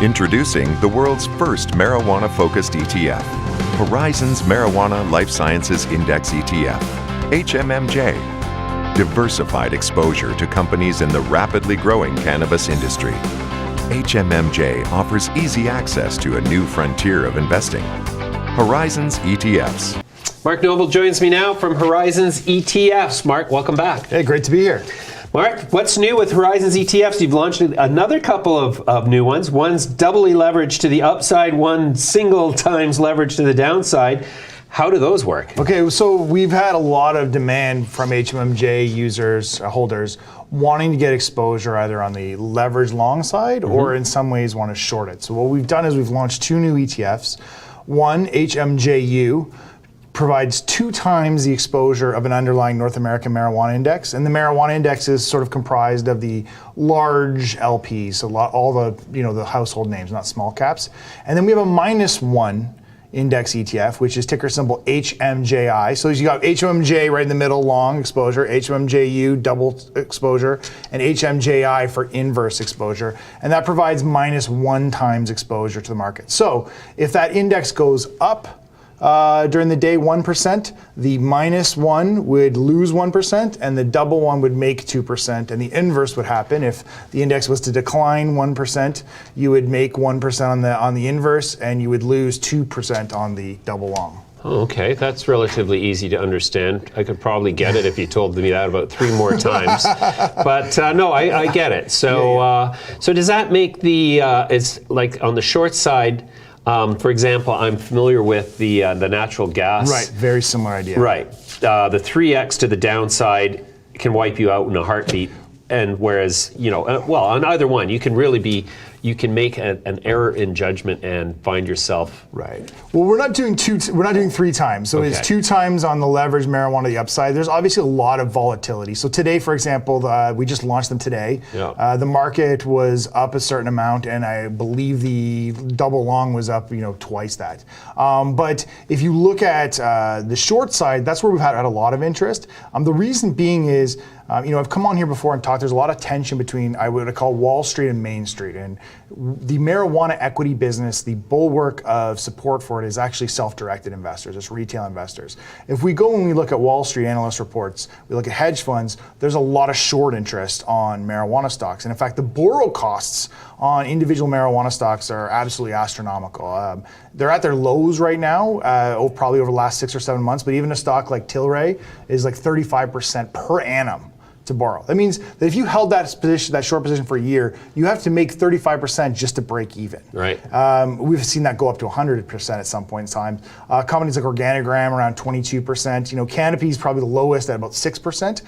Introducing the world's first marijuana-focused ETF, Horizon's Marijuana Life Sciences Index ETF, HMMJ. Diversified exposure to companies in the rapidly growing cannabis industry. HMMJ offers easy access to a new frontier of investing. Horizon's ETFs. Mark Noble joins me now from Horizon's ETFs. Mark, welcome back. Hey, great to be here. Mark, what's new with Horizon's ETFs? You've launched another couple of new ones. One's doubly leveraged to the upside, one single times leveraged to the downside. How do those work? Okay, so we've had a lot of demand from HMMJ users, holders, wanting to get exposure either on the leverage long side or in some ways want to short it. So what we've done is we've launched two new ETFs. One, HMJU, provides 2 times the exposure of an underlying North American marijuana index, and the marijuana index is sort of comprised of the large LPs, so all the the household names, not small caps. And then we have a -1 index ETF, which is ticker symbol HMJI. So you got HMMJ right in the middle, long exposure, HMMJU, double exposure, and HMJI for inverse exposure. And that provides -1 times exposure to the market. So if that index goes up during the day 1%, the -1 would lose 1%, and the double one would make 2%. And the inverse would happen if the index was to decline 1%. You would make 1% on the inverse, and you would lose 2% on the double long. Oh, okay, that's relatively easy to understand. I could probably get it if you told me that about 3 more times. But no, I get it. So, so does that make the it's like on the short side? For example, I'm familiar with the natural gas. Right, very similar idea. Right, the 3x to the downside can wipe you out in a heartbeat, and whereas well, on either one, you can really you can make an error in judgment and find yourself. Right. Well, we're not doing 3 times. So it's 2 times on the leverage marijuana, the upside. There's obviously a lot of volatility. So today, for example, we just launched them today. Yeah. The market was up a certain amount, and I believe the double long was up, twice that. But if you look at the short side, that's where we've had a lot of interest. The reason being is, I've come on here before and talked, there's a lot of tension between, I would call Wall Street and Main Street. And the marijuana equity business, the bulwark of support for it is actually self-directed investors, it's retail investors. If we go and we look at Wall Street analyst reports, we look at hedge funds, there's a lot of short interest on marijuana stocks. And in fact, the borrow costs on individual marijuana stocks are absolutely astronomical. They're at their lows right now, probably over the last 6 or 7 months, but even a stock like Tilray is like 35% per annum to borrow. That means that if you held that short position for a year, you have to make 35% just to break even. Right. We've seen that go up to 100% at some point in time. Companies like Organigram around 22%. Canopy is probably the lowest at about 6%.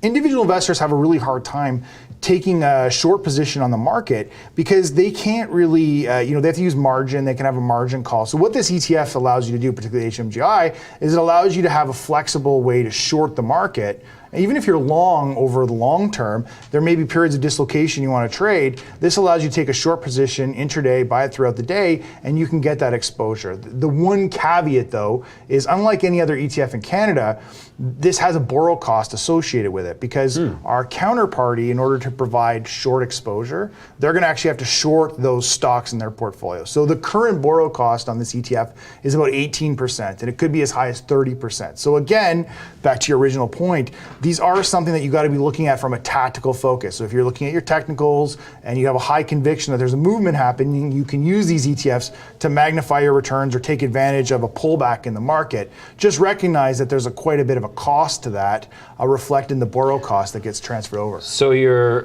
Individual investors have a really hard time taking a short position on the market because they can't really, they have to use margin. They can have a margin call. So what this ETF allows you to do, particularly HMJI, is it allows you to have a flexible way to short the market. Even if you're long over the long term, there may be periods of dislocation you want to trade. This allows you to take a short position intraday, buy it throughout the day, and you can get that exposure. The one caveat, though, is unlike any other ETF in Canada, this has a borrow cost associated with it because our counterparty, in order to provide short exposure, they're going to actually have to short those stocks in their portfolio. So the current borrow cost on this ETF is about 18%, and it could be as high as 30%. So again, back to your original point, these are something that you got to be looking at from a tactical focus. So if you're looking at your technicals and you have a high conviction that there's a movement happening, you can use these ETFs to magnify your returns or take advantage of a pullback in the market. Just recognize that there's quite a bit of a cost to that, reflect in the borrow cost that gets transferred over. So your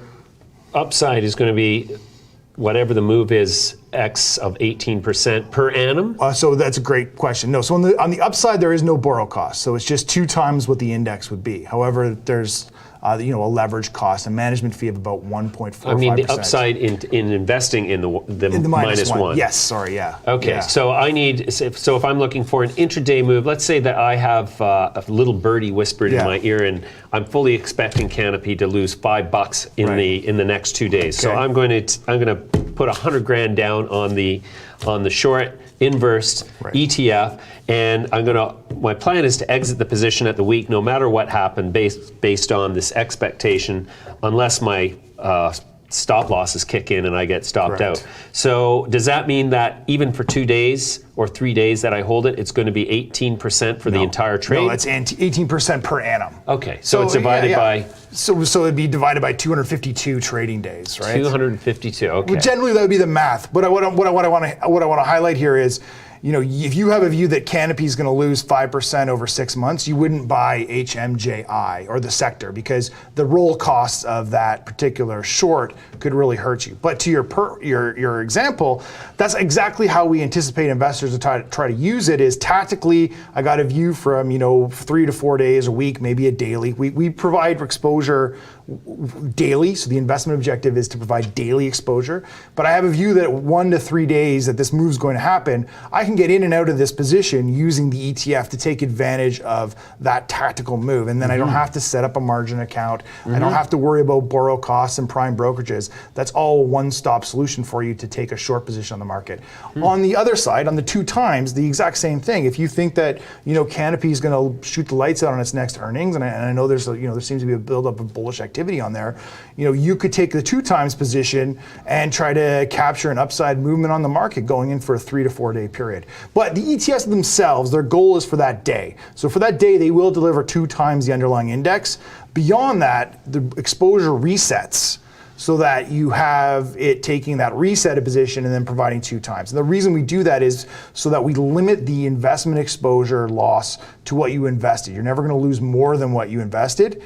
upside is going to be whatever the move is, X of 18% per annum? So that's a great question. No, so on the upside, there is no borrow cost. So it's just 2 times what the index would be. However, there's a leverage cost, a management fee of about 1.45%. I mean, the upside in investing in the -1. Yes, sorry, yeah. Okay, yeah. so if I'm looking for an intraday move, let's say that I have a little birdie whispered in my ear, and I'm fully expecting Canopy to lose $5 in the next 2 days. Okay. So I'm going to put $100 grand down on the short inverse ETF, and my plan is to exit the position at the week no matter what happened based on this expectation, unless my stop losses kick in and I get stopped Correct. out. So does that mean that even for 2 days or 3 days that I hold it, it's going to be 18% for the entire trade? No, it's 18% per annum. Okay, so it's divided by... So it'd be divided by 252 trading days, right? 252, okay. Well, generally, that would be the math. But what I want to highlight here is, if you have a view that Canopy is going to lose 5% over 6 months, you wouldn't buy HMJI or the sector, because the roll costs of that particular short could really hurt you. But to your example, that's exactly how we anticipate investors to try to use it. Is tactically, I got a view from 3 to 4 days, a week, maybe a daily. We provide exposure daily, so the investment objective is to provide daily exposure. But I have a view that 1 to 3 days that this move is going to happen, I can get in and out of this position using the ETF to take advantage of that tactical move. And then I don't have to set up a margin account. I don't have to worry about borrow costs and prime brokerages. That's all a one-stop solution for you to take a short position on the market. On the other side, on the 2 times, the exact same thing. If you think that Canopy is going to shoot the lights out on its next earnings, and I know there's there seems to be a buildup of bullish activity on there, you could take the 2 times position and try to capture an upside movement on the market going in for a 3 to 4 day period. But the ETFs themselves, their goal is for that day. So for that day, they will deliver 2 times the underlying index. Beyond that, the exposure resets so that you have it taking that reset position and then providing 2 times. And the reason we do that is so that we limit the investment exposure loss to what you invested. You're never going to lose more than what you invested.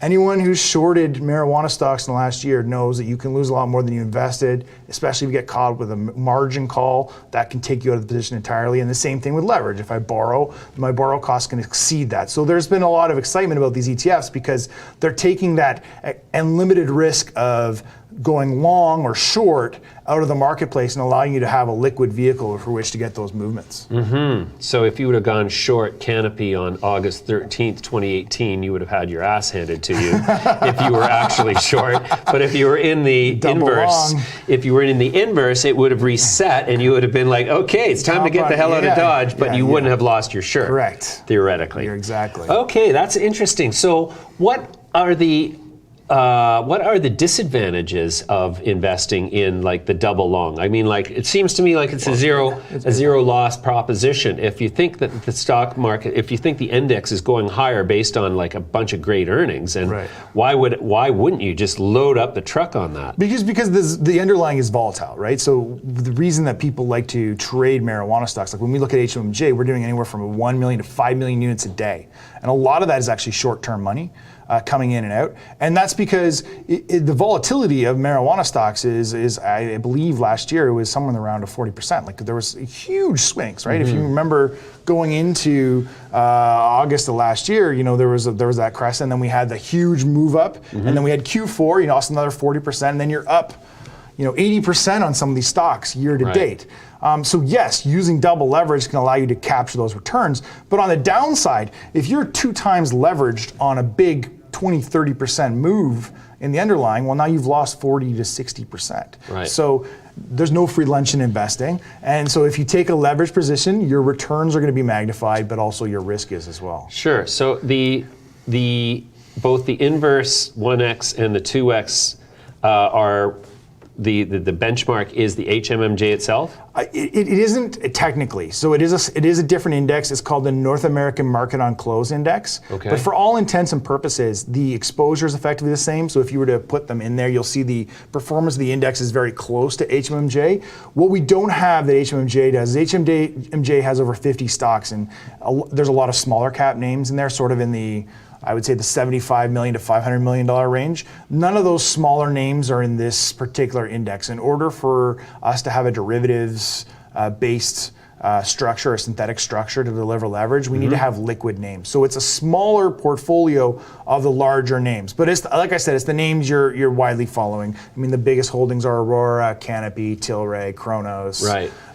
Anyone who's shorted marijuana stocks in the last year knows that you can lose a lot more than you invested, especially if you get caught with a margin call. That can take you out of the position entirely. And the same thing with leverage. If I borrow, my borrow costs can exceed that. So there's been a lot of excitement about these ETFs because they're taking that unlimited risk of going long or short out of the marketplace and allowing you to have a liquid vehicle for which to get those movements. So if you would have gone short Canopy on August 13th, 2018, you would have had your ass handed to you if you were actually short. But if you were in the inverse, it would have reset and you would have been like, okay, it's time to get the hell out of Dodge, but you wouldn't have lost your shirt. Correct. Theoretically. You're exactly. Okay, that's interesting. So what are the disadvantages of investing in like the double long? I mean, like it seems to me like it's a zero loss proposition. If you think that the stock market, if you think the index is going higher based on like a bunch of great earnings, and why wouldn't you just load up the truck on that? Because the underlying is volatile, right? So the reason that people like to trade marijuana stocks, like when we look at HMMJ, we're doing anywhere from 1 million to 5 million units a day, and a lot of that is actually short-term money. Coming in and out, and that's because the volatility of marijuana stocks is I believe last year it was somewhere around 40%. Like there was huge swings, right? If you remember going into August of last year, there was that crest, and then we had the huge move up, and then we had Q4, lost another 40%, and then you're up, 80% on some of these stocks year to date. So yes, using double leverage can allow you to capture those returns. But on the downside, if you're 2 times leveraged on a big 20-30% move in the underlying, well, now you've lost 40 to 60%. Right. So there's no free lunch in investing. And so if you take a leverage position, your returns are going to be magnified, but also your risk is as well. Sure. So both the inverse 1x and the 2x are the benchmark is the HMMJ itself? It isn't technically. So it is a different index. It's called the North American Market on Close Index. Okay. But for all intents and purposes, the exposure is effectively the same. So if you were to put them in there, you'll see the performance of the index is very close to HMMJ. What we don't have that HMMJ does is HMMJ has over 50 stocks, and there's a lot of smaller cap names in there, sort of in the, I would say, the $75 million to $500 million range. None of those smaller names are in this particular index. In order for us to have a derivatives-based structure, a synthetic structure to deliver leverage, we need to have liquid names. So it's a smaller portfolio of the larger names. But it's, like I said, it's the names you're widely following. I mean, the biggest holdings are Aurora, Canopy, Tilray, Kronos,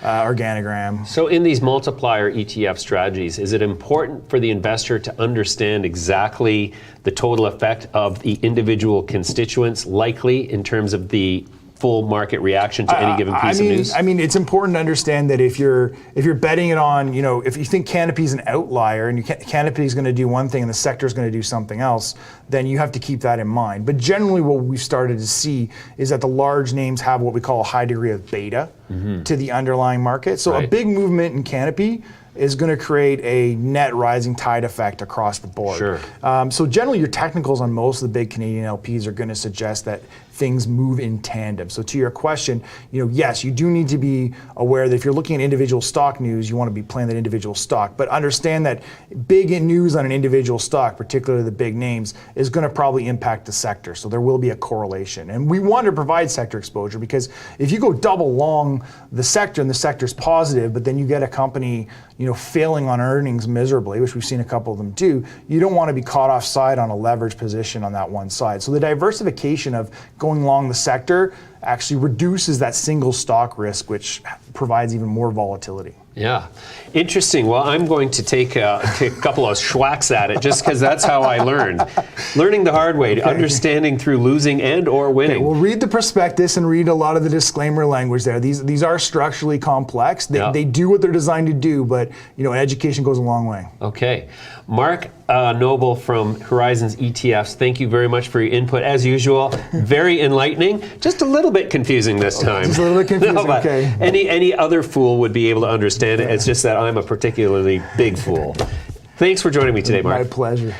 Organigram. So in these multiplier ETF strategies, is it important for the investor to understand exactly the total effect of the individual constituents, likely in terms of the full market reaction to any given piece of news? I mean, it's important to understand that if you're betting it on, if you think canopy is an outlier and canopy is going to do one thing and the sector is going to do something else, then you have to keep that in mind. But generally, what we've started to see is that the large names have what we call a high degree of beta to the underlying market. So a big movement in canopy is going to create a net rising tide effect across the board. Sure. So generally, your technicals on most of the big Canadian LPs are going to suggest that things move in tandem. So to your question, yes, you do need to be aware that if you're looking at individual stock news, you want to be playing that individual stock. But understand that big news on an individual stock, particularly the big names, is going to probably impact the sector. So there will be a correlation. And we want to provide sector exposure because if you go double long the sector and the sector's positive, but then you get a company failing on earnings miserably, which we've seen a couple of them do, you don't want to be caught offside on a leverage position on that one side. So the diversification of going long the sector actually reduces that single stock risk, which provides even more volatility. Yeah, interesting. Well, I'm going to take a couple of schwacks at it just because that's how I learned. Learning the hard way, understanding through losing and or winning. Okay, well, read the prospectus and read a lot of the disclaimer language there. These are structurally complex. They do what they're designed to do, but education goes a long way. Okay. Mark Noble from Horizons ETFs, thank you very much for your input. As usual, very enlightening. Just a little bit confusing this time. Just a little bit confusing, No, but okay. Any other fool would be able to understand it. It's just that I'm a particularly big fool. Thanks for joining me today, Mark. My pleasure.